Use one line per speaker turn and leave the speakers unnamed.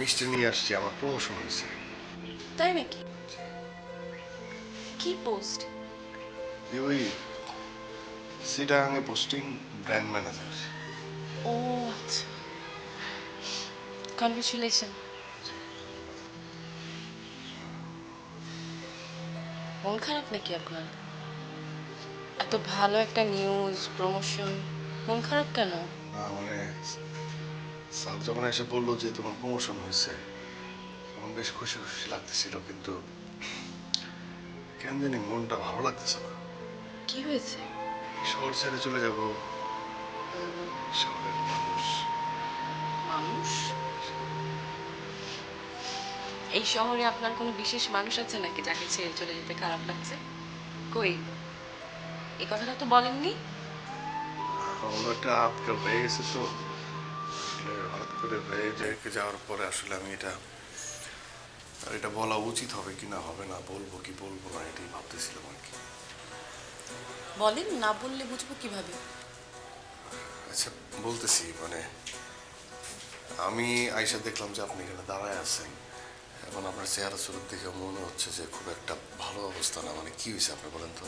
মিষ্টি নিয়ে আসছি, আমার প্রমোশন হয়েছে।
তাই নাকি? কি পোস্ট?
ওই সিটাগাঙে পোস্টিং, ব্র্যান্ড ম্যানেজার।
ও আচ্ছা, কনগ্রাচুলেশন। মন খারাপ নাকি আপনার? এত ভালো একটা নিউজ, প্রমোশন, মন খারাপ কেন?
না মানে স্যার যখন এসে বললো যে তোমার প্রমোশন হয়েছে, তখন বেশ খুশি খুশি লাগতেছিল, কিন্তু কেন জানি মনটা ভালো লাগতেছে না।
কি হয়েছে?
শহর ছেড়ে চলে যাব, শহরের মানুষ।
মানুষ? এই শহরে আপনার কোনো বিশেষ মানুষ আছে নাকি যাকে ছেড়ে চলে যেতে খারাপ লাগছে? কই, এই কথাটা তো বলেননি।
অন্য একটা আজকাল হয়ে গেছে, তো আসলে হঠাৎ করে হয়ে যাওয়ার পরে আসলে আমি এটা বলা উচিত হবে কি না হবে না, বলবো কি বলবো না, এটাই ভাবতেছিলাম আর কি।
বলেন, না বললে বুঝবো কিভাবে?
আচ্ছা, বলতেছি মানে আমি আইসা দেখলাম যে আপনি এখানে দাঁড়ায় আছেন। এখন আপনার চেহারা সুরত দেখে মনে হচ্ছে যে খুব একটা ভালো অবস্থা না। মানে কি হয়েছে আপনি বলেন তো?